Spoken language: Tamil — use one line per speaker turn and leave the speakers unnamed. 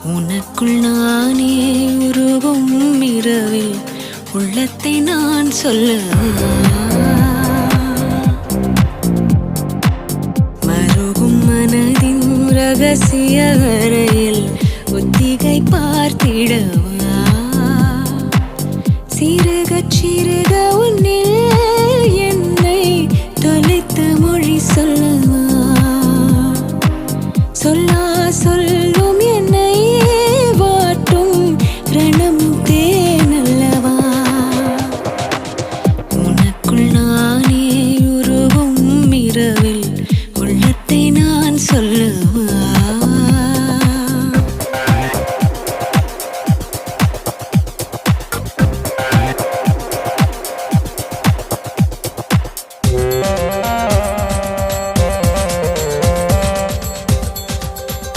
உனக்குள் நானே உருகும் இரவில் உள்ளத்தை நான் சொல்ல மருகும் மனதின் ரகசிய அறையில் ஒத்திகை பார்த்திடவா சிறுக சிறுக உன்னில் என்னை தொலைத்த மொழி சொல்லவா சொல்லா சொல்லும் என்னை